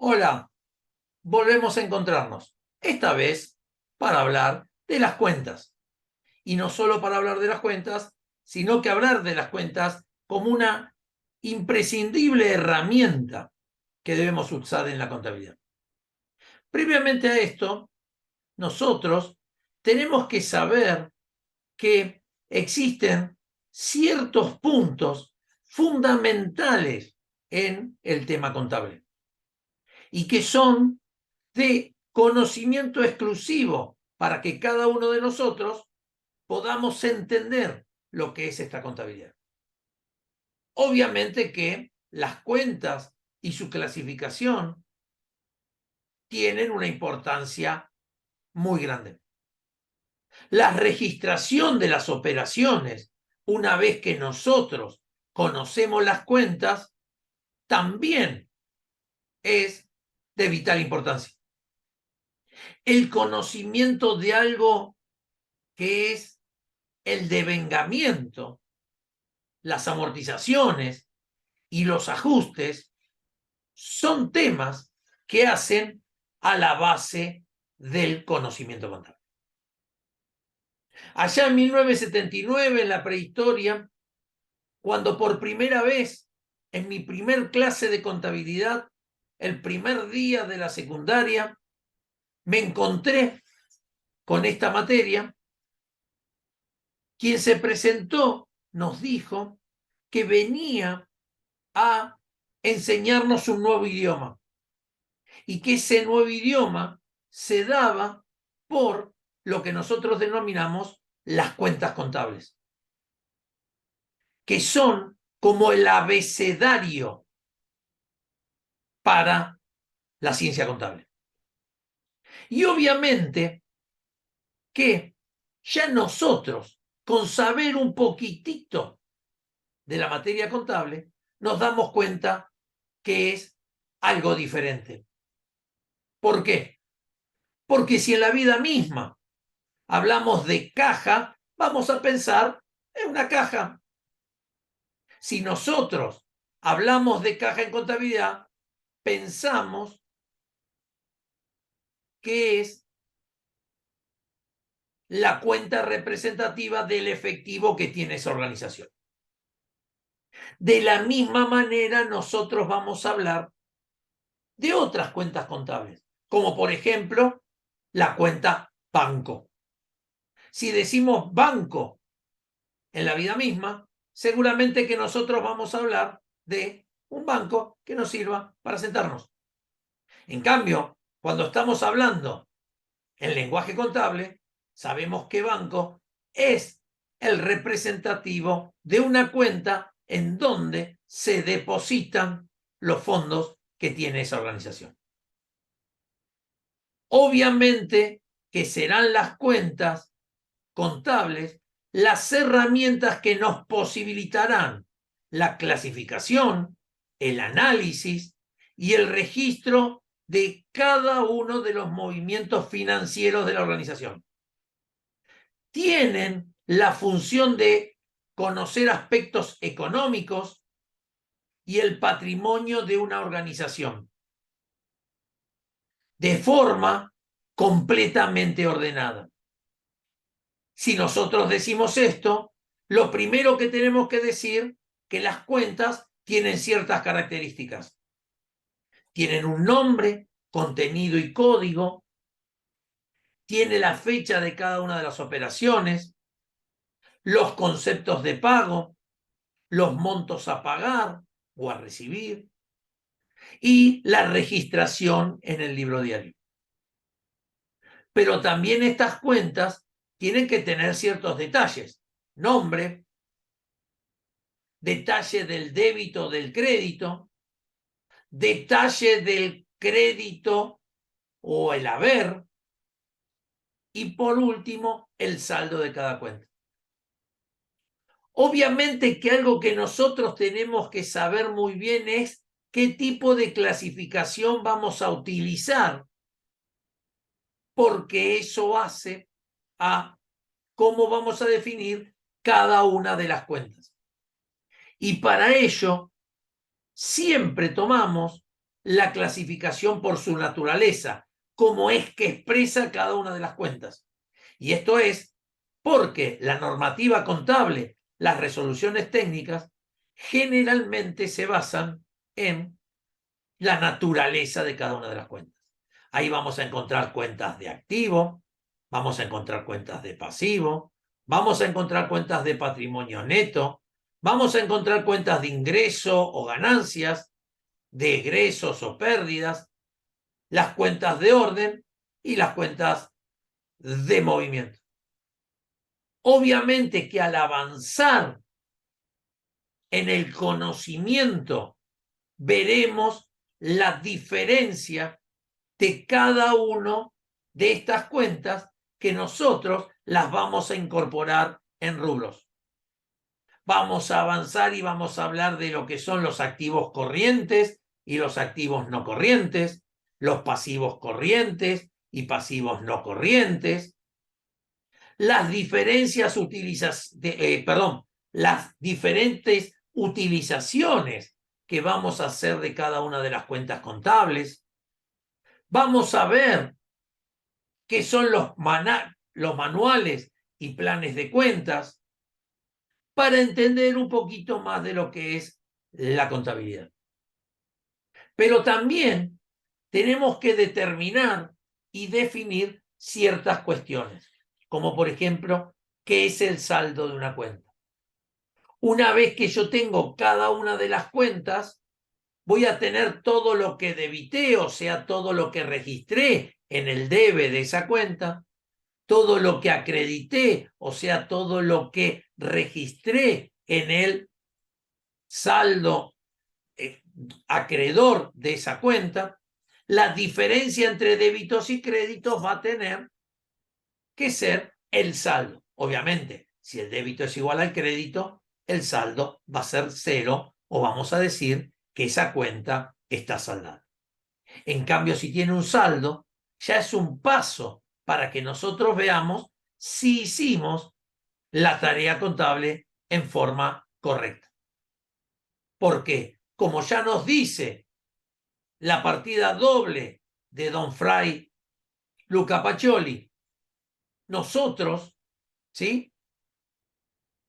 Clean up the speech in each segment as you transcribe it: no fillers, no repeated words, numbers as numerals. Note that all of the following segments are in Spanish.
Hola, volvemos a encontrarnos, esta vez para hablar de las cuentas. Y no solo para hablar de las cuentas, sino que hablar de las cuentas como una imprescindible herramienta que debemos usar en la contabilidad. Previamente a esto, nosotros tenemos que saber que existen ciertos puntos fundamentales en el tema contable y que son de conocimiento exclusivo para que cada uno de nosotros podamos entender lo que es esta contabilidad. Obviamente que las cuentas y su clasificación tienen una importancia muy grande. La registración de las operaciones, una vez que nosotros conocemos las cuentas, también es de vital importancia. El conocimiento de algo que es el devengamiento, las amortizaciones y los ajustes son temas que hacen a la base del conocimiento contable. Allá en 1979, en la prehistoria, cuando por primera vez, en mi primer clase de contabilidad, el primer día de la secundaria, me encontré con esta materia, quien se presentó nos dijo que venía a enseñarnos un nuevo idioma y que ese nuevo idioma se daba por lo que nosotros denominamos las cuentas contables, que son como el abecedario para la ciencia contable. Y obviamente que ya nosotros, con saber un poquitito de la materia contable, nos damos cuenta que es algo diferente. ¿Por qué? Porque si en la vida misma hablamos de caja, vamos a pensar en una caja. Si nosotros hablamos de caja en contabilidad, pensamos que es la cuenta representativa del efectivo que tiene esa organización. De la misma manera, nosotros vamos a hablar de otras cuentas contables, como por ejemplo la cuenta banco. Si decimos banco en la vida misma, seguramente que nosotros vamos a hablar de un banco que nos sirva para sentarnos. En cambio, cuando estamos hablando en lenguaje contable, sabemos que banco es el representativo de una cuenta en donde se depositan los fondos que tiene esa organización. Obviamente que serán las cuentas contables las herramientas que nos posibilitarán la clasificación, el análisis y el registro de cada uno de los movimientos financieros de la organización. Tienen la función de conocer aspectos económicos y el patrimonio de una organización de forma completamente ordenada. Si nosotros decimos esto, lo primero que tenemos que decir que las cuentas tienen ciertas características. Tienen un nombre, contenido y código, tiene la fecha de cada una de las operaciones, los conceptos de pago, los montos a pagar o a recibir y la registración en el libro diario. Pero también estas cuentas tienen que tener ciertos detalles, nombre, detalle del débito, del crédito, detalle del crédito o el haber y por último el saldo de cada cuenta. Obviamente que algo que nosotros tenemos que saber muy bien es qué tipo de clasificación vamos a utilizar, porque eso hace a cómo vamos a definir cada una de las cuentas. Y para ello, siempre tomamos la clasificación por su naturaleza, cómo es que expresa cada una de las cuentas. Y esto es porque la normativa contable, las resoluciones técnicas, generalmente se basan en la naturaleza de cada una de las cuentas. Ahí vamos a encontrar cuentas de activo, vamos a encontrar cuentas de pasivo, vamos a encontrar cuentas de patrimonio neto, vamos a encontrar cuentas de ingreso o ganancias, de egresos o pérdidas, las cuentas de orden y las cuentas de movimiento. Obviamente que al avanzar en el conocimiento veremos la diferencia de cada uno de estas cuentas que nosotros las vamos a incorporar en rubros. Vamos a avanzar y vamos a hablar de lo que son los activos corrientes y los activos no corrientes, los pasivos corrientes y pasivos no corrientes, las diferencias las diferentes utilizaciones que vamos a hacer de cada una de las cuentas contables. Vamos a ver qué son los manuales y planes de cuentas para entender un poquito más de lo que es la contabilidad. Pero también tenemos que determinar y definir ciertas cuestiones, como por ejemplo, ¿qué es el saldo de una cuenta? Una vez que yo tengo cada una de las cuentas, voy a tener todo lo que debité, o sea, todo lo que registré en el debe de esa cuenta, todo lo que acredité, o sea, todo lo que registré en el saldo acreedor de esa cuenta. La diferencia entre débitos y créditos va a tener que ser el saldo. Obviamente, si el débito es igual al crédito, el saldo va a ser cero, o vamos a decir que esa cuenta está saldada. En cambio, si tiene un saldo, ya es un paso para que nosotros veamos si hicimos la tarea contable en forma correcta. Porque, como ya nos dice la partida doble de Don Fray Luca Pacioli, nosotros, ¿sí?,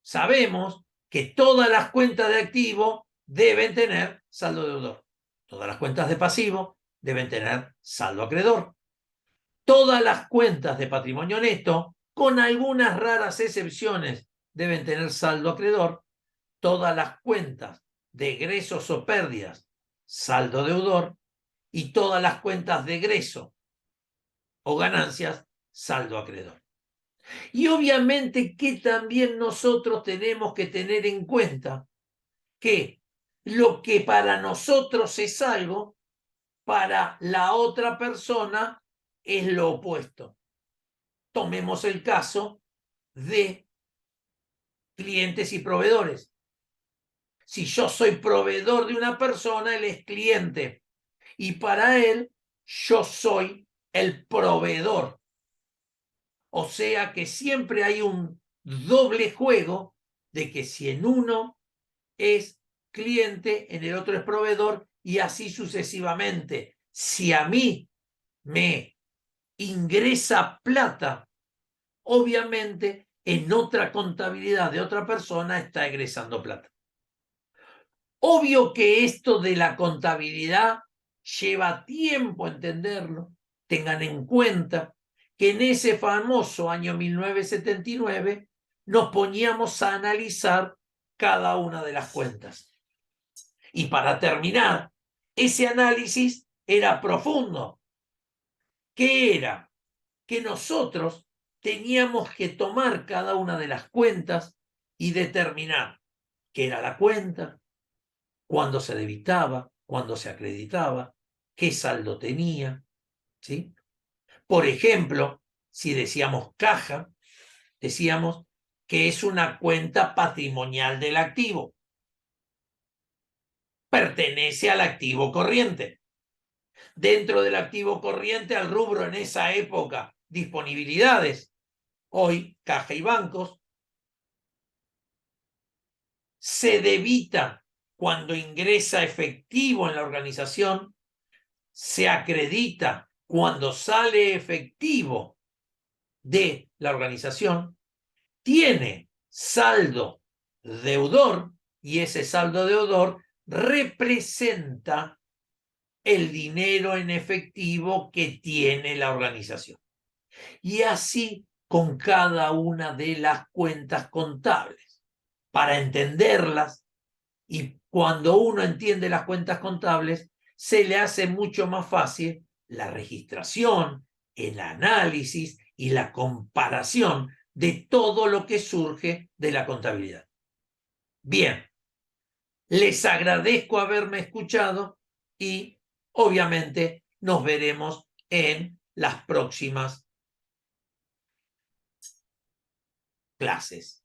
sabemos que todas las cuentas de activo deben tener saldo deudor. Todas las cuentas de pasivo deben tener saldo acreedor. Todas las cuentas de patrimonio neto, con algunas raras excepciones, deben tener saldo acreedor. Todas las cuentas de egresos o pérdidas, saldo deudor. Y todas las cuentas de egreso o ganancias, saldo acreedor. Y obviamente que también nosotros tenemos que tener en cuenta que lo que para nosotros es algo, para la otra persona es lo opuesto. Tomemos el caso de clientes y proveedores. Si yo soy proveedor de una persona, él es cliente. Y para él, yo soy el proveedor. O sea que siempre hay un doble juego de que si en uno es cliente, en el otro es proveedor, y así sucesivamente. Si a mí me ingresa plata, obviamente en otra contabilidad de otra persona está egresando plata. Obvio que esto de la contabilidad lleva tiempo entenderlo. Tengan en cuenta que en ese famoso año 1979 nos poníamos a analizar cada una de las cuentas. Y para terminar, ese análisis era profundo. ¿Qué era? Que nosotros teníamos que tomar cada una de las cuentas y determinar qué era la cuenta, cuándo se debitaba, cuándo se acreditaba, qué saldo tenía, ¿sí? Por ejemplo, si decíamos caja, decíamos que es una cuenta patrimonial del activo. Pertenece al activo corriente. Dentro del activo corriente, al rubro en esa época, disponibilidades. Hoy, caja y bancos. Se debita cuando ingresa efectivo en la organización, se acredita cuando sale efectivo de la organización, tiene saldo deudor y ese saldo deudor representa el dinero en efectivo que tiene la organización. Y así con cada una de las cuentas contables. Para entenderlas, y cuando uno entiende las cuentas contables, se le hace mucho más fácil la registración, el análisis y la comparación de todo lo que surge de la contabilidad. Bien, les agradezco haberme escuchado y obviamente nos veremos en las próximas clases.